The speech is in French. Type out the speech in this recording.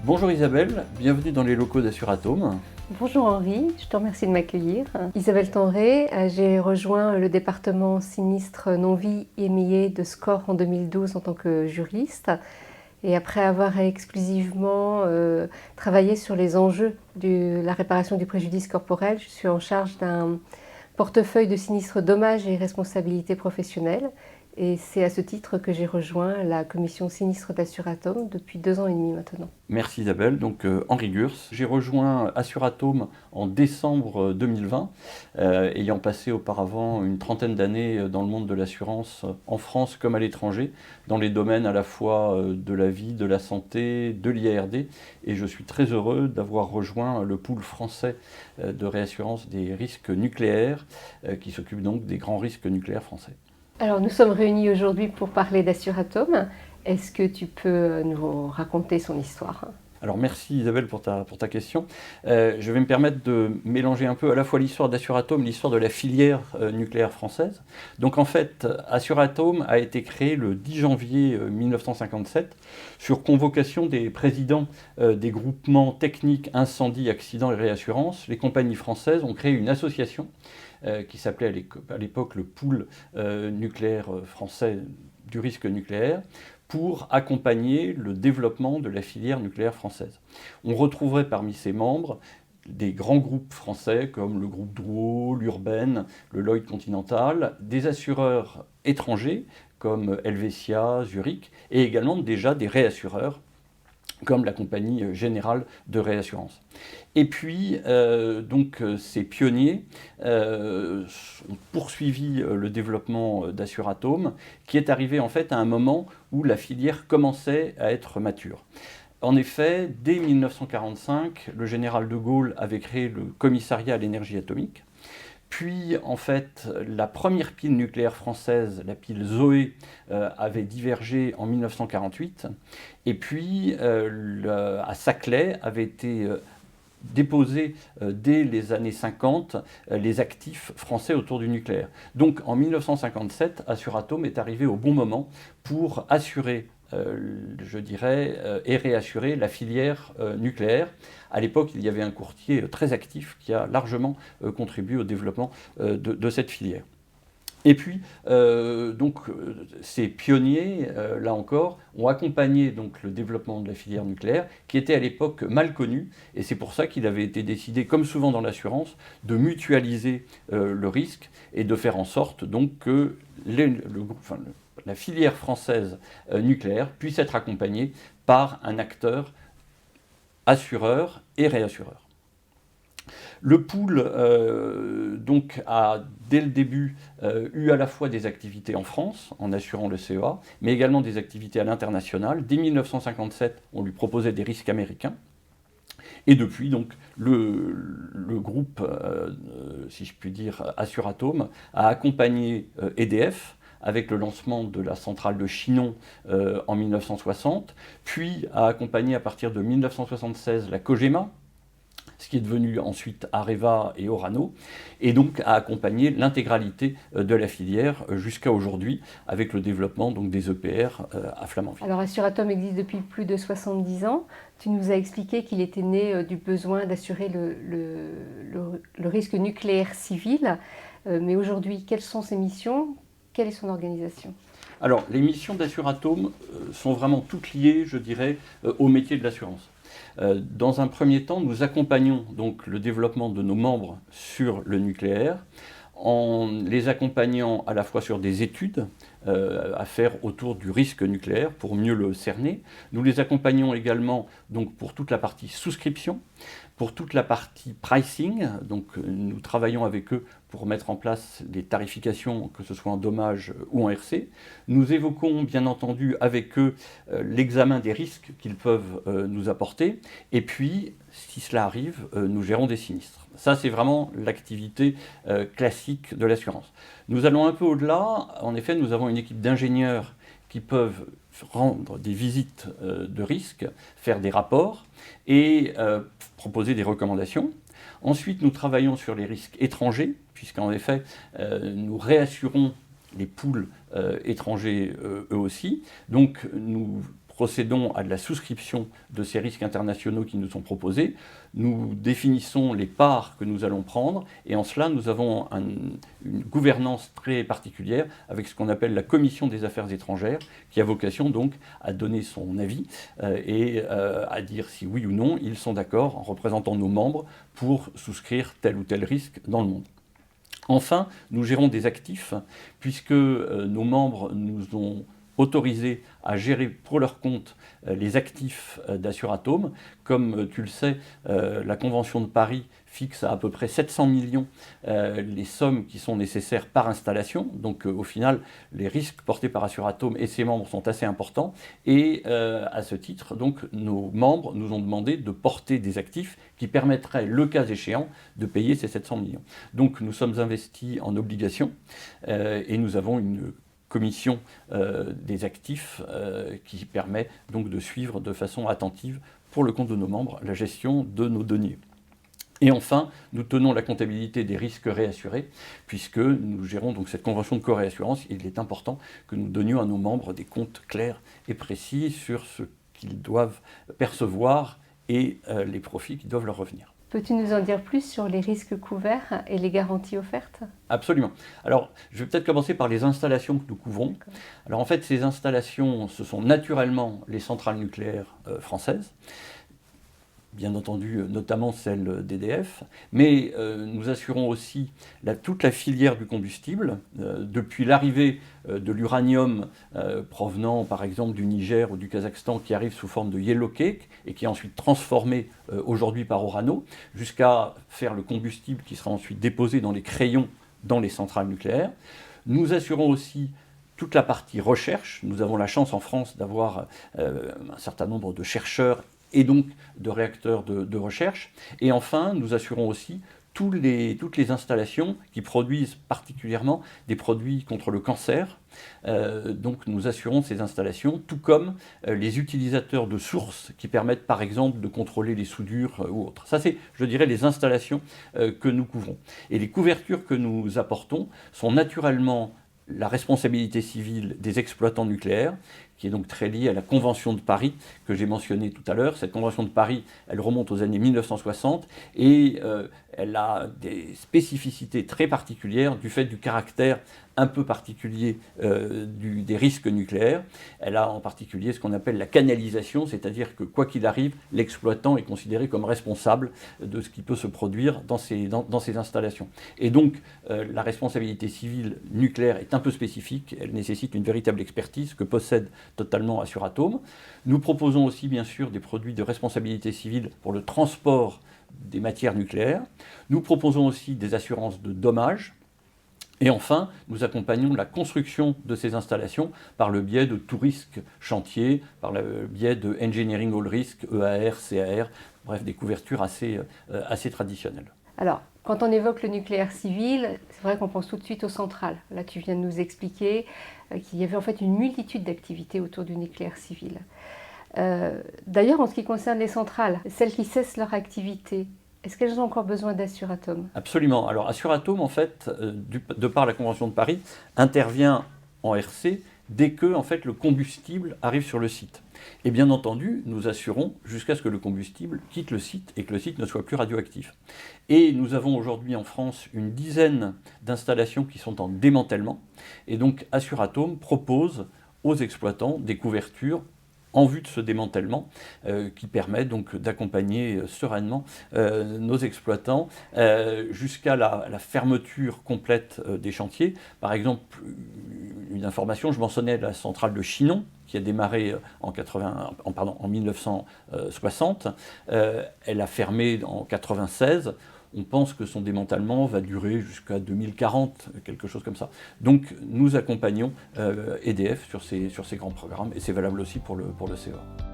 Bonjour Isabelle, bienvenue dans les locaux d'Assuratom. Bonjour Henri, je te remercie de m'accueillir. Isabelle Tenré, j'ai rejoint le département sinistre non-vie émayé de SCOR en 2012 en tant que juriste. Et après avoir exclusivement travaillé sur les enjeux de la réparation du préjudice corporel, je suis en charge d'un portefeuille de sinistres dommages et responsabilités professionnelles. Et c'est à ce titre que j'ai rejoint la commission sinistre d'Assuratom depuis 2 ans et demi maintenant. Merci Isabelle, donc Henri Gurs. J'ai rejoint Assuratom en décembre 2020, ayant passé auparavant une trentaine d'années dans le monde de l'assurance en France comme à l'étranger, dans les domaines à la fois de la vie, de la santé, de l'IARD. Et je suis très heureux d'avoir rejoint le pool français de réassurance des risques nucléaires, qui s'occupe donc des grands risques nucléaires français. Alors nous sommes réunis aujourd'hui pour parler d'Assuratom. Est-ce que tu peux nous raconter son histoire ? Alors merci Isabelle pour ta question. Je vais me permettre de mélanger un peu à la fois l'histoire d'Assuratom et l'histoire de la filière nucléaire française. Donc en fait, Assuratom a été créé le 10 janvier 1957 sur convocation des présidents des groupements techniques incendie, accident et réassurance. Les compagnies françaises ont créé une association qui s'appelait à l'époque le pool nucléaire français du risque nucléaire, pour accompagner le développement de la filière nucléaire française. On retrouverait parmi ses membres des grands groupes français comme le groupe Drouot, l'Urbaine, le Lloyd Continental, des assureurs étrangers comme Helvetia, Zurich, et également déjà des réassureurs comme la compagnie générale de réassurance. Et puis, ces pionniers ont poursuivi le développement d'Assuratom, qui est arrivé en fait à un moment où la filière commençait à être mature. En effet, dès 1945, le général de Gaulle avait créé le commissariat à l'énergie atomique. Puis, en fait, la première pile nucléaire française, la pile Zoé, avait divergé en 1948. Et puis, à Saclay, avait été déposé dès les années 50 les actifs français autour du nucléaire. Donc, en 1957, Assuratom est arrivé au bon moment pour assurer et réassurer la filière nucléaire. À l'époque, il y avait un courtier très actif qui a largement contribué au développement de cette filière. Et puis, ces pionniers, là encore, ont accompagné donc, le développement de la filière nucléaire, qui était à l'époque mal connue, et c'est pour ça qu'il avait été décidé, comme souvent dans l'assurance, de mutualiser le risque et de faire en sorte donc, que la filière française nucléaire puisse être accompagnée par un acteur assureur et réassureur. Le pool a dès le début eu à la fois des activités en France en assurant le CEA, mais également des activités à l'international. Dès 1957, on lui proposait des risques américains. Et depuis, donc, le groupe, si je puis dire, Assuratom, a accompagné EDF avec le lancement de la centrale de Chinon en 1960, puis a accompagné à partir de 1976 la Cogema, ce qui est devenu ensuite Areva et Orano, et donc a accompagné l'intégralité de la filière jusqu'à aujourd'hui, avec le développement donc, des EPR à Flamanville. Alors Assuratom existe depuis plus de 70 ans. Tu nous as expliqué qu'il était né du besoin d'assurer le risque nucléaire civil. Mais aujourd'hui, quelles sont ses missions ? Quelle est son organisation ? Alors, les missions d'Assuratom sont vraiment toutes liées, je dirais, au métier de l'assurance. Dans un premier temps, nous accompagnons donc le développement de nos membres sur le nucléaire, en les accompagnant à la fois sur des études à faire autour du risque nucléaire pour mieux le cerner. Nous les accompagnons également donc, pour toute la partie souscription, pour toute la partie pricing. Donc, nous travaillons avec eux pour mettre en place les tarifications, que ce soit en dommages ou en RC. Nous évoquons bien entendu avec eux l'examen des risques qu'ils peuvent nous apporter. Et puis, si cela arrive, nous gérons des sinistres. Ça, c'est vraiment l'activité classique de l'assurance. Nous allons un peu au-delà. En effet, nous avons une équipe d'ingénieurs qui peuvent rendre des visites de risque, faire des rapports et proposer des recommandations. Ensuite, nous travaillons sur les risques étrangers, puisqu'en effet, nous réassurons les pools étrangers eux aussi. Donc, nous procédons à de la souscription de ces risques internationaux qui nous sont proposés. Nous définissons les parts que nous allons prendre et en cela nous avons une gouvernance très particulière avec ce qu'on appelle la Commission des affaires étrangères qui a vocation donc à donner son avis et à dire si oui ou non ils sont d'accord en représentant nos membres pour souscrire tel ou tel risque dans le monde. Enfin, nous gérons des actifs puisque nos membres nous ont autorisés à gérer pour leur compte les actifs d'Assuratom. Comme tu le sais, la Convention de Paris fixe à peu près 700 millions les sommes qui sont nécessaires par installation. Donc au final, les risques portés par Assuratom et ses membres sont assez importants. Et à ce titre, donc, nos membres nous ont demandé de porter des actifs qui permettraient, le cas échéant, de payer ces 700 millions. Donc nous sommes investis en obligations et nous avons une commission des actifs qui permet donc de suivre de façon attentive pour le compte de nos membres la gestion de nos deniers. Et enfin, nous tenons la comptabilité des risques réassurés, puisque nous gérons donc cette convention de co-réassurance. Il est important que nous donnions à nos membres des comptes clairs et précis sur ce qu'ils doivent percevoir et les profits qui doivent leur revenir. Peux-tu nous en dire plus sur les risques couverts et les garanties offertes? Absolument. Alors, je vais peut-être commencer par les installations que nous couvrons. Alors en fait, ces installations, ce sont naturellement les centrales nucléaires françaises, bien entendu notamment celle d'EDF, mais nous assurons aussi toute la filière du combustible, depuis l'arrivée de l'uranium provenant par exemple du Niger ou du Kazakhstan qui arrive sous forme de yellow cake et qui est ensuite transformé aujourd'hui par Orano, jusqu'à faire le combustible qui sera ensuite déposé dans les crayons dans les centrales nucléaires. Nous assurons aussi toute la partie recherche. Nous avons la chance en France d'avoir un certain nombre de chercheurs et donc de réacteurs de recherche. Et enfin, nous assurons aussi toutes les installations qui produisent particulièrement des produits contre le cancer. Donc nous assurons ces installations, tout comme les utilisateurs de sources qui permettent par exemple de contrôler les soudures ou autres. Ça c'est, je dirais, les installations que nous couvrons. Et les couvertures que nous apportons sont naturellement la responsabilité civile des exploitants nucléaires, qui est donc très liée à la Convention de Paris que j'ai mentionnée tout à l'heure. Cette Convention de Paris, elle remonte aux années 1960 et elle a des spécificités très particulières du fait du caractère un peu particulier des risques nucléaires. Elle a en particulier ce qu'on appelle la canalisation, c'est-à-dire que quoi qu'il arrive, l'exploitant est considéré comme responsable de ce qui peut se produire dans ces installations. Et donc la responsabilité civile nucléaire est un peu spécifique, elle nécessite une véritable expertise que possède totalement Assuratom. Nous proposons aussi bien sûr des produits de responsabilité civile pour le transport des matières nucléaires. Nous proposons aussi des assurances de dommages. Et enfin, nous accompagnons la construction de ces installations par le biais de tout risque chantier, par le biais de Engineering All Risk, EAR, CAR, bref, des couvertures assez traditionnelles. Alors, quand on évoque le nucléaire civil, c'est vrai qu'on pense tout de suite aux centrales. Là, tu viens de nous expliquer qu'il y avait en fait une multitude d'activités autour du nucléaire civil. D'ailleurs, en ce qui concerne les centrales, celles qui cessent leur activité, est-ce qu'elles ont encore besoin d'Assuratom? Absolument. Alors Assuratom, en fait, de par la Convention de Paris, intervient en RC dès que en fait, le combustible arrive sur le site. Et bien entendu, nous assurons jusqu'à ce que le combustible quitte le site et que le site ne soit plus radioactif. Et nous avons aujourd'hui en France une dizaine d'installations qui sont en démantèlement. Et donc Assuratom propose aux exploitants des couvertures en vue de ce démantèlement, qui permet donc d'accompagner sereinement nos exploitants jusqu'à la fermeture complète des chantiers. Par exemple, une information, je mentionnais la centrale de Chinon, qui a démarré en 1960. Elle a fermé en 1996. On pense que son démantèlement va durer jusqu'à 2040, quelque chose comme ça. Donc nous accompagnons EDF sur ces grands programmes et c'est valable aussi pour le CEA.